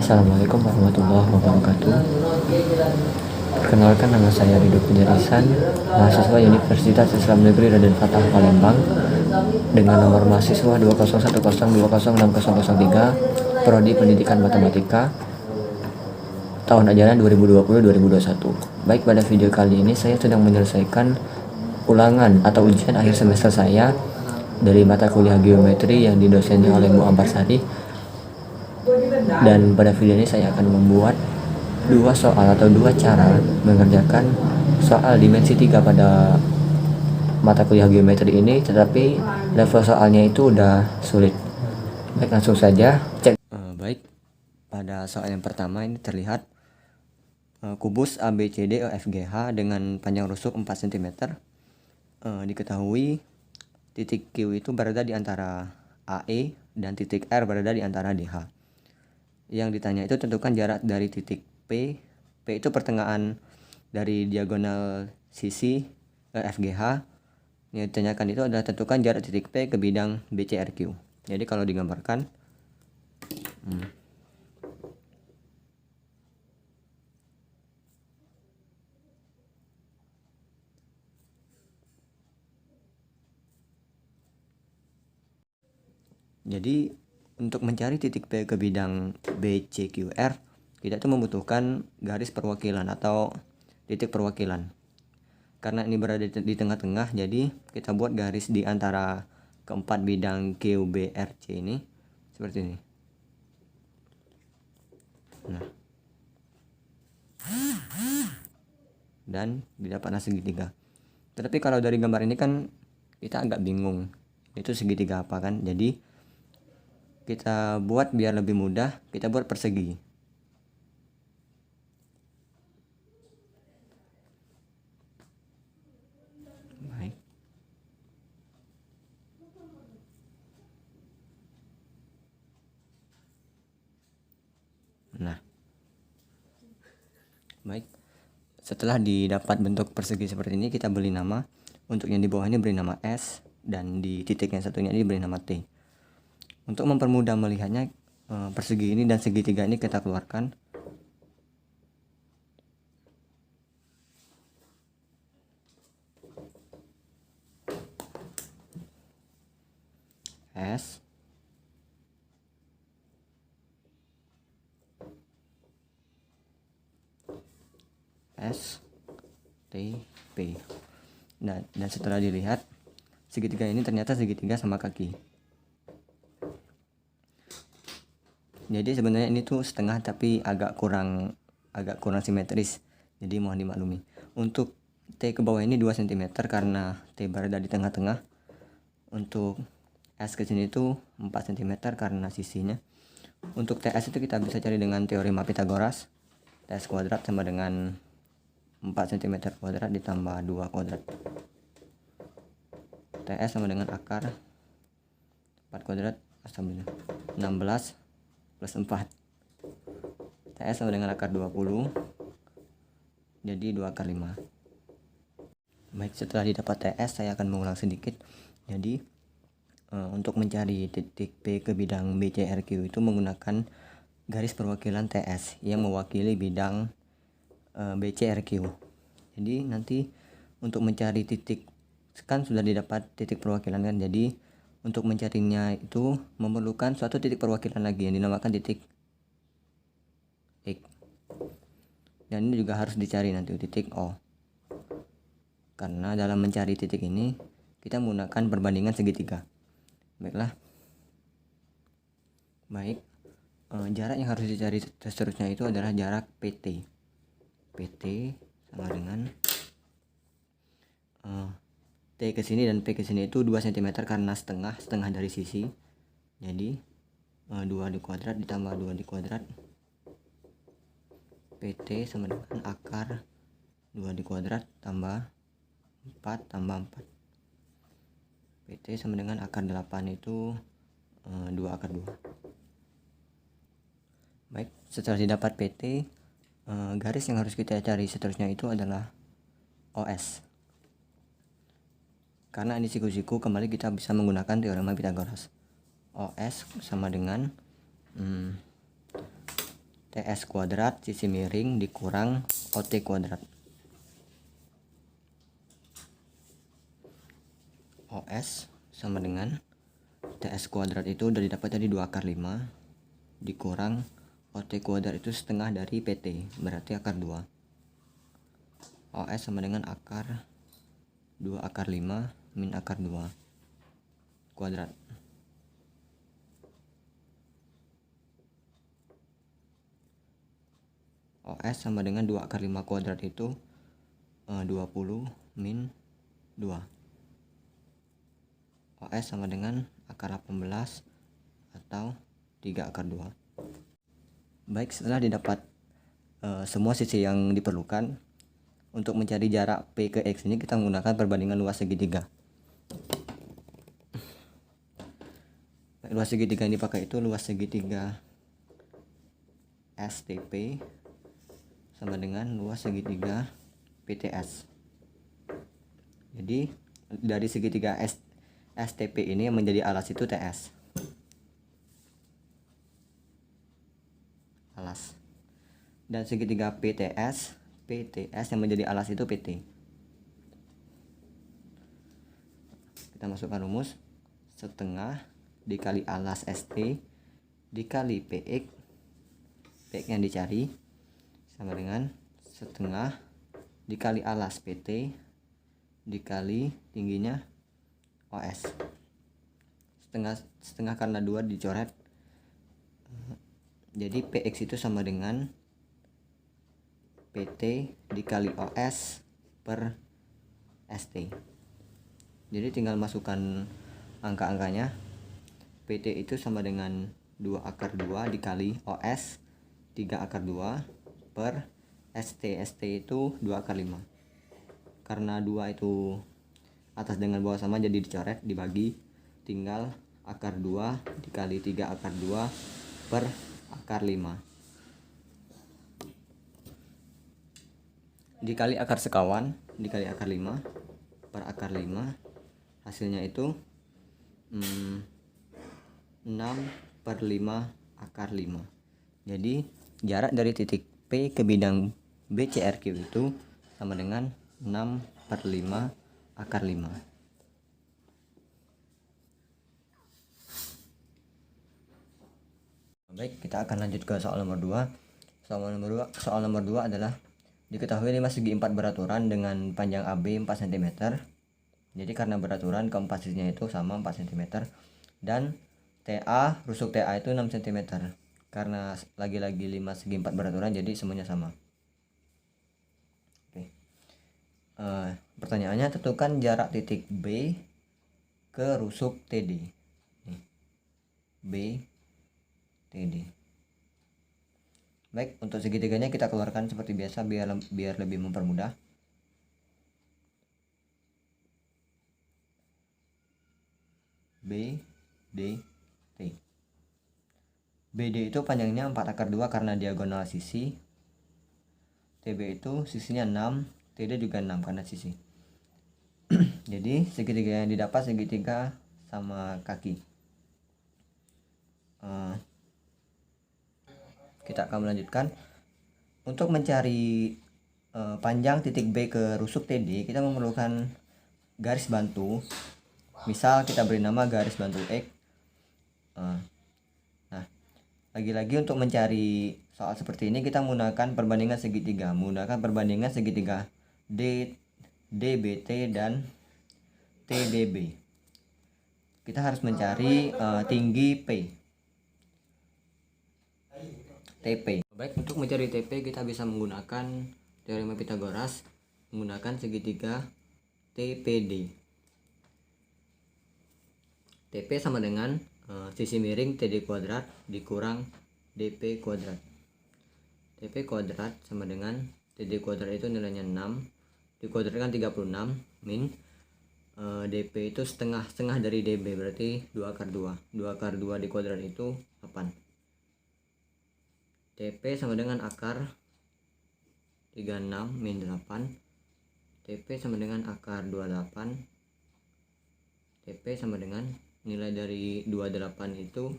Assalamualaikum warahmatullahi wabarakatuh. Perkenalkan, nama saya Ridho Pujarisan, mahasiswa Universitas Islam Negeri Raden Fatah Palembang, dengan nomor mahasiswa 20110206003, Prodi Pendidikan Matematika, tahun ajaran 2020-2021. Baik, pada video kali ini saya sedang menyelesaikan ulangan atau ujian akhir semester saya dari mata kuliah geometri yang didosennya oleh Bu Ambarsari. Dan pada video ini saya akan membuat dua soal atau dua cara mengerjakan soal dimensi 3 pada mata kuliah geometri ini, tetapi level soalnya itu udah sulit. Baik, langsung saja cek. Baik, pada soal yang pertama ini terlihat kubus ABCD EFGH dengan panjang rusuk 4 cm. Diketahui titik Q itu berada di antara AE dan titik R berada di antara DH. Yang ditanya itu tentukan jarak dari titik P. P itu pertengahan dari diagonal sisi FGH. Yang ditanyakan itu adalah tentukan jarak titik P ke bidang BCRQ. Jadi kalau digambarkan, jadi untuk mencari titik P ke bidang BCQR, kita tuh membutuhkan garis perwakilan atau titik perwakilan. Karena ini berada di tengah-tengah, jadi kita buat garis di antara keempat bidang QBRC ini seperti ini. Nah, dan didapatlah segitiga. Tetapi kalau dari gambar ini kan kita agak bingung, itu segitiga apa kan? Jadi kita buat biar lebih mudah, kita buat persegi. Baik. Nah, baik. Setelah didapat bentuk persegi seperti ini, kita beri nama. Untuk yang di bawah ini beri nama S, dan di titik yang satunya ini beri nama T. Untuk mempermudah melihatnya, persegi ini dan segitiga ini kita keluarkan. S, S, T, P. Nah, dan setelah dilihat, segitiga ini ternyata segitiga sama kaki. Jadi sebenarnya ini tuh setengah tapi agak kurang simetris. Jadi mohon dimaklumi. Untuk T ke bawah ini 2 cm karena T berada di tengah-tengah. Untuk S ke sini itu 4 cm karena sisinya. Untuk TS itu kita bisa cari dengan teorema Pythagoras. TS kuadrat sama dengan 4 cm kuadrat ditambah 2 kuadrat. TS sama dengan akar 4 kuadrat sama 16 plus 4. TS sama dengan akar 20. Jadi 2 akar 5. Baik, setelah didapat TS saya akan mengulang sedikit. Jadi untuk mencari titik P ke bidang BCRQ itu menggunakan garis perwakilan TS yang mewakili bidang BCRQ. Jadi nanti untuk mencari titik, kan sudah didapat titik perwakilan kan, jadi untuk mencarinya itu memerlukan suatu titik perwakilan lagi yang dinamakan titik X. Dan ini juga harus dicari nanti titik O. Karena dalam mencari titik ini kita menggunakan perbandingan segitiga. Baiklah. Baik. Jarak yang harus dicari seterusnya itu adalah jarak PT. PT sama dengan T ke sini dan P ke sini itu 2 cm karena setengah dari sisi. Jadi 2 di kuadrat ditambah 2 di kuadrat. PT sama dengan akar 2 di kuadrat tambah 4 tambah 4. PT sama dengan akar 8 itu 2 akar 2. Baik, setelah didapat PT, garis yang harus kita cari seterusnya itu adalah OS. Karena ini siku-siku, kembali kita bisa menggunakan teorema Pythagoras. OS sama dengan TS kuadrat sisi miring dikurang OT kuadrat. OS sama dengan TS kuadrat itu udah didapat tadi 2 akar 5 dikurang OT kuadrat itu setengah dari PT, berarti akar 2. OS sama dengan akar 2 akar 5 min akar 2 kuadrat. OS sama dengan 2 akar 5 kuadrat itu 20 min 2. OS sama dengan akar 18 atau 3 akar 2. Baik, setelah didapat semua sisi yang diperlukan, untuk mencari jarak P ke X ini kita menggunakan perbandingan luas segitiga. Luas segitiga yang dipakai itu luas segitiga STP sama dengan luas segitiga PTS. Jadi dari segitiga STP ini yang menjadi alas itu TS. Alas. Dan segitiga PTS yang menjadi alas itu PT. Kita masukkan rumus setengah dikali alas ST dikali PX yang dicari sama dengan setengah dikali alas PT dikali tingginya OS. Setengah karena 2 dicoret, jadi PX itu sama dengan PT dikali OS per ST. Jadi tinggal masukkan angka-angkanya. PT itu sama dengan 2 akar 2 dikali OS 3 akar 2 per ST itu 2 akar 5. Karena 2 itu atas dengan bawah sama jadi dicoret, dibagi, tinggal akar 2 dikali 3 akar 2 per akar 5 dikali akar sekawan dikali akar 5 per akar 5, hasilnya itu 6/5 akar 5. Jadi jarak dari titik P ke bidang BCRQ itu sama dengan 6/5 akar 5. Baik, kita akan lanjut ke soal nomor 2. Soal nomor 2 adalah diketahui 5 segi 4 beraturan dengan panjang AB 4 cm. Jadi karena beraturan keempat sisinya itu sama 4 cm dan TA, rusuk TA itu 6 cm. Karena lagi-lagi 5 segi 4 beraturan jadi semuanya sama. Oke. Pertanyaannya, tentukan jarak titik B ke rusuk TD. B TD. Baik, untuk segitiganya kita keluarkan seperti biasa biar lebih mempermudah. B D T. BD itu panjangnya 4 akar 2 karena diagonal sisi. TB itu sisinya 6, TD juga 6 karena sisi. Jadi segitiga yang didapat segitiga sama kaki. Kita akan melanjutkan. Untuk mencari panjang titik B ke rusuk TD, kita memerlukan garis bantu. Misal kita beri nama garis bantu X. Nah, lagi-lagi untuk mencari soal seperti ini kita menggunakan perbandingan segitiga. DBT dan TDB. Kita harus mencari tinggi P. TP. Baik, untuk mencari TP kita bisa menggunakan teorema Pythagoras menggunakan segitiga TPD. TP sama dengan sisi miring TD kuadrat dikurang DP kuadrat. TP kuadrat sama dengan TD kuadrat itu nilainya 6 dikuadratkan 36 min DP itu setengah dari DB, berarti 2 akar 2. 2 akar 2 dikuadrat itu 8. TP sama dengan akar 36 min 8. TP sama dengan akar 28. TP sama dengan nilai dari 28 itu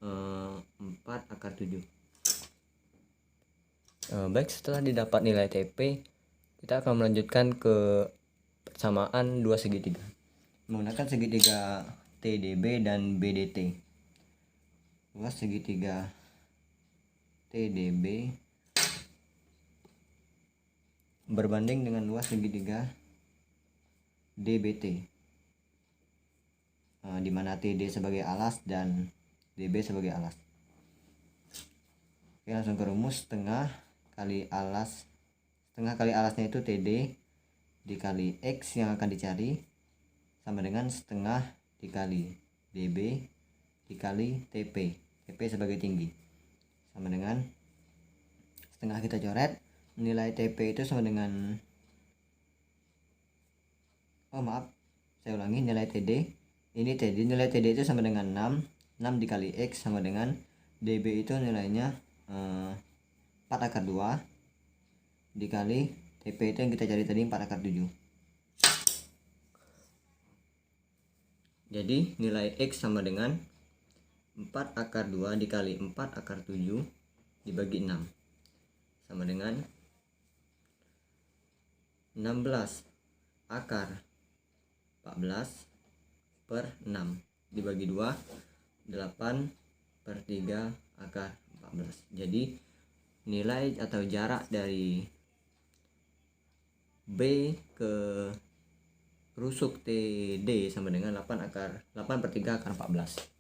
4 akar akar 7. Baik, setelah didapat nilai TP, kita akan melanjutkan ke persamaan dua segitiga menggunakan segitiga TDB dan BDT. Luas segitiga TDB berbanding dengan luas segitiga DBT, di mana TD sebagai alas dan DB sebagai alas. Oke, langsung ke rumus. Setengah kali alasnya itu TD dikali X yang akan dicari sama dengan setengah dikali DB dikali TP. TP sebagai tinggi sama dengan setengah, kita coret. Nilai TP itu sama dengan, saya ulangi, nilai TD. Ini TD, nilai TD itu sama dengan 6 dikali X sama dengan DB itu nilainya 4 akar 2 dikali TP itu yang kita cari tadi 4 akar 7. Jadi nilai X sama dengan 4 akar 2 dikali 4 akar 7 dibagi 6 sama dengan 16 akar 14 per 6 dibagi 2, 8/3 akar 14. Jadi nilai atau jarak dari B ke rusuk TD sama dengan 8/3 akar 14.